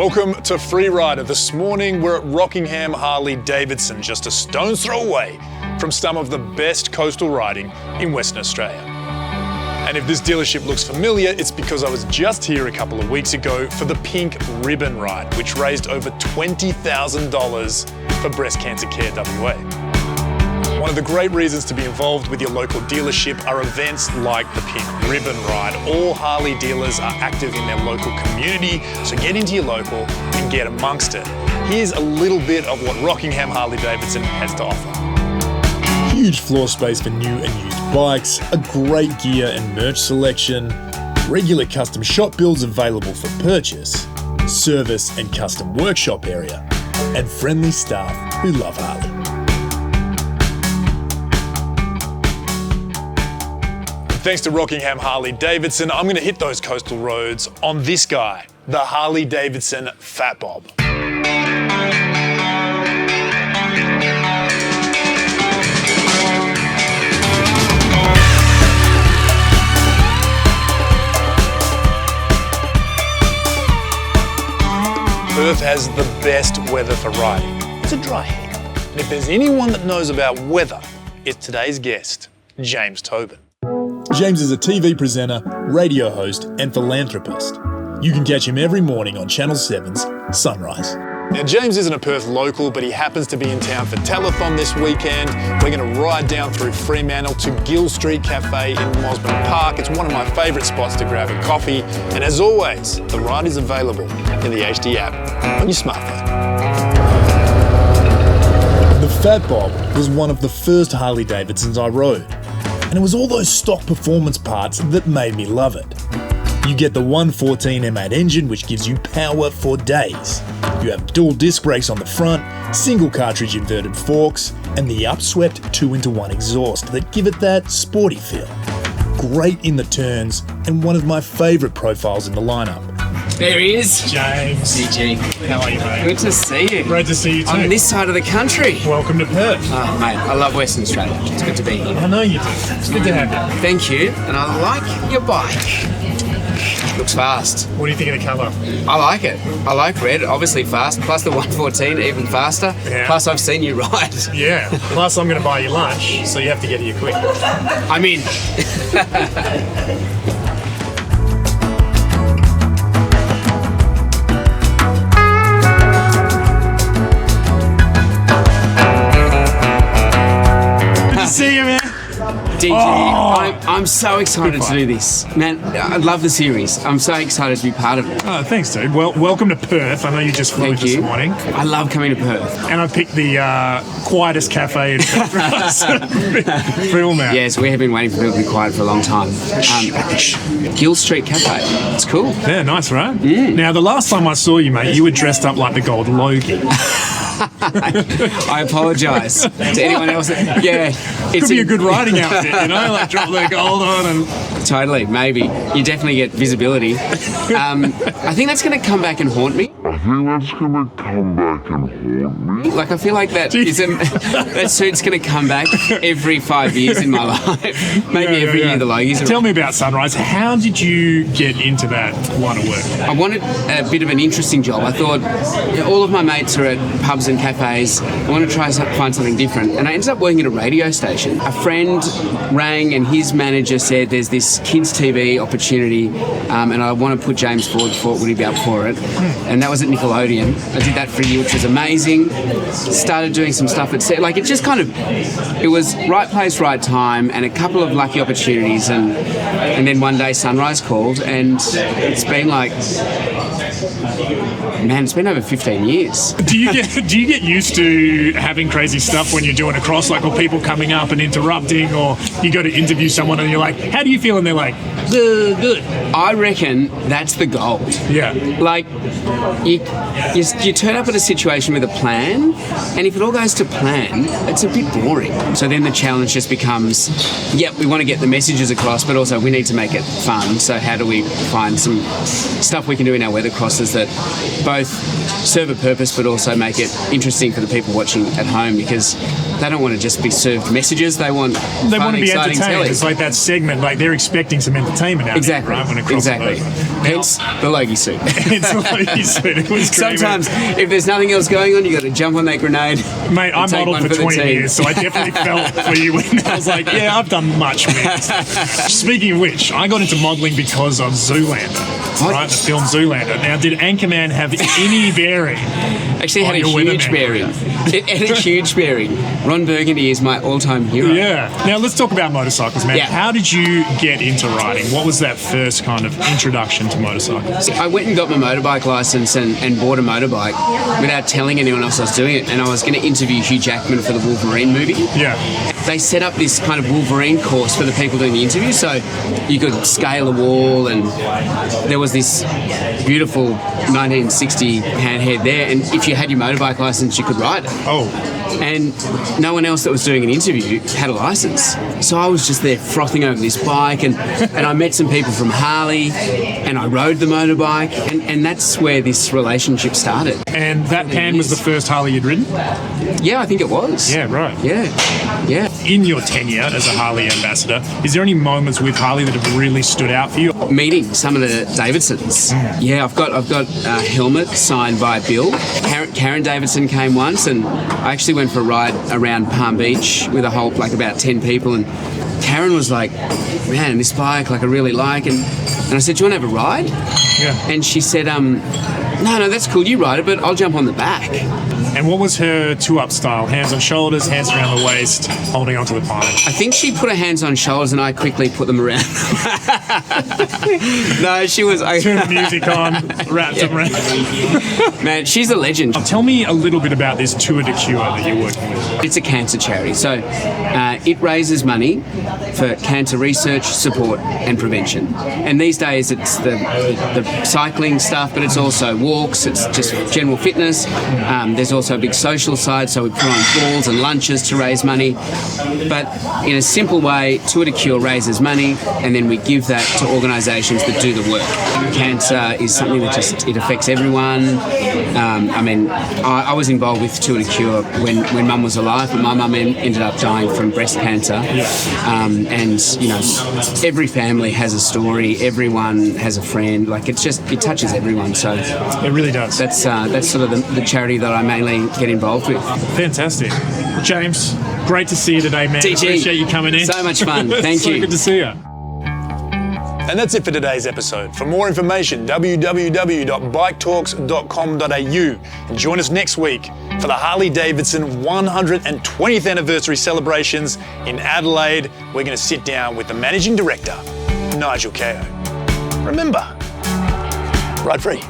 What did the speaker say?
Welcome to Freerider. This morning we're at Rockingham Harley-Davidson, just a stone's throw away from some of the best coastal riding in Western Australia. And if this dealership looks familiar, it's because I was just here a couple of weeks ago for the Pink Ribbon Ride, which raised over $20,000 for Breast Cancer Care WA. One of the great reasons to be involved with your local dealership are events like the Pink Ribbon Ride. All Harley dealers are active in their local community, so get into your local and get amongst it. Here's a little bit of what Rockingham Harley-Davidson has to offer. Huge floor space for new and used bikes, a great gear and merch selection, regular custom shop builds available for purchase, service and custom workshop area, and friendly staff who love Harley. Thanks to Rockingham Harley-Davidson, I'm going to hit those coastal roads on this guy, the Harley-Davidson Fat Bob. Perth has the best weather for riding. It's a dry heat. And if there's anyone that knows about weather, it's today's guest, James Tobin. James is a TV presenter, radio host and philanthropist. You can catch him every morning on Channel 7's Sunrise. Now, James isn't a Perth local, but he happens to be in town for Telethon this weekend. We're going to ride down through Fremantle to Gill Street Cafe in Mosman Park. It's one of my favourite spots to grab a coffee. And as always, the ride is available in the H-D app on your smartphone. The Fat Bob was one of the first Harley-Davidsons I rode. And it was all those stock performance parts that made me love it. You get the 114 M8 engine, which gives you power for days. You have dual disc brakes on the front, single cartridge inverted forks, and the upswept 2-in-1 exhaust that give it that sporty feel. Great in the turns, and one of my favourite profiles in the lineup. There he is. James. CG. How are you, mate? Good to see you. Great to see you too. On this side of the country. Welcome to Perth. Oh, mate, I love Western Australia. It's good to be here. I know you do. It's good to have you. Thank you. And I like your bike. Looks fast. What do you think of the colour? I like it. I like red, obviously fast. Plus the 114, even faster. Yeah. Plus I've seen you ride. Yeah. Plus I'm going to buy you lunch, so you have to get here quick. I'm in. See you, man. DG, I'm so excited to do this. Man, I love the series. I'm so excited to be part of it. Oh, thanks, dude. Well, welcome to Perth. I know you just flew Thank this you. morning. I love coming to Perth. And I picked the quietest cafe in Perth. Film out. Yes, we have been waiting for people to be quiet for a long time. Gill Street Cafe. It's cool. Yeah, nice, right? Now, the last time I saw you, mate, you were dressed up like the gold Logie. I apologise to anyone else. Yeah, Could be a good riding outfit, you know, like drop the gold on and... Totally, maybe. You definitely get visibility. I think that's going to come back and haunt me. Like, I feel like that suit's going to come back every 5 years in my life. Maybe every year the Logies. Tell me about Sunrise. How did you get into that line of work? I wanted a bit of an interesting job. I thought, all of my mates are at pubs and cafes. I want to try find something different. And I ended up working at a radio station. A friend rang and his manager said there's this kids TV opportunity and I want to put James forward for it. Would he be up for it? And that was at Nickelodeon. I did that for a year, which was amazing. Started doing some stuff at like it just kind of, it was right place, right time, and a couple of lucky opportunities, and then one day Sunrise called, and it's been like, man, it's been over 15 years. Do you get used to having crazy stuff when you're doing a cross, like, or people coming up and interrupting, or you go to interview someone and you're like, how do you feel? And they're like, good. I reckon that's the gold. Yeah. Like, you turn up at a situation with a plan, and if it all goes to plan, it's a bit boring. So then the challenge just becomes, we want to get the messages across, but also we need to make it fun. So how do we find some stuff we can do in our weather crosses that both serve a purpose but also make it interesting for the people watching at home? Because they don't want to just be served messages. They want They fun, want to be exciting entertained. telly. It's like that segment, like they're expecting some entertainment out Exactly. of it, right? When it crosses Exactly. over. Hence the Logie suit. It's like you said, it was great. Sometimes, if there's nothing else going on, you got to jump on that grenade. Mate, I and take modelled one for the 20 team. years, so I definitely felt for you when I was like, yeah, I've done much worse. Speaking of which, I got into modelling because of Zoolander, What? right? The film Zoolander. Now, did Anchorman have any bearing? Actually, it had a on your huge weatherman bearing. It had a huge bearing. Ron Burgundy is my all-time hero. Yeah. Now, let's talk about motorcycles, man. Yeah. How did you get into riding? What was that first kind of introduction to motorcycles? I went and got my motorbike license and bought a motorbike without telling anyone else I was doing it. And I was going to interview Hugh Jackman for the Wolverine movie. Yeah. They set up this kind of Wolverine course for the people doing the interview, so you could scale a wall, and there was this beautiful 1960 handhead there, and if you had your motorbike license, you could ride it. Oh. And no one else that was doing an interview had a license. So I was just there frothing over this bike, and I met some people from Harley, and I rode the motorbike, and that's where this relationship started. And that pan was the first Harley you'd ridden? Yeah, I think it was. Yeah, right. Yeah. In your tenure as a Harley ambassador, is there any moments with Harley that have really stood out for you? Meeting some of the Davidsons. Yeah, I've got a helmet signed by Bill. Karen Davidson came once, and I actually went for a ride around Palm Beach with a whole, like, about 10 people, and Karen was like, man, this bike, like, I really like, and I said, do you want to have a ride? Yeah. And she said, no, that's cool, you ride it, but I'll jump on the back. And what was her two-up style? Hands on shoulders, hands around the waist, holding onto the pine. I think she put her hands on shoulders and I quickly put them around. No, she was... Turn the music on, wrapped around. Man, she's a legend. Tell me a little bit about this Tour de Cure that you're working with. It's a cancer charity, so it raises money for cancer research, support and prevention. And these days it's the cycling stuff, but it's also walks, it's just general fitness. There's also a big social side, so we put on balls and lunches to raise money. But in a simple way, Tour de Cure raises money, and then we give that to organisations that do the work. Cancer is something that it affects everyone. I was involved with Tour de Cure when Mum was alive, but my mum ended up dying from breast cancer. And every family has a story, everyone has a friend. Like, it touches everyone. So it really does. That's sort of the charity that I mainly get involved with. Fantastic. James, great to see you today, man. TG, appreciate you coming in. So much fun. Thank so you. Good to see you. And that's it for today's episode. For more information, www.biketalks.com.au, and join us next week for the Harley-Davidson 120th anniversary celebrations in Adelaide. We're going to sit down with the managing director, Nigel Kao. Remember, ride free.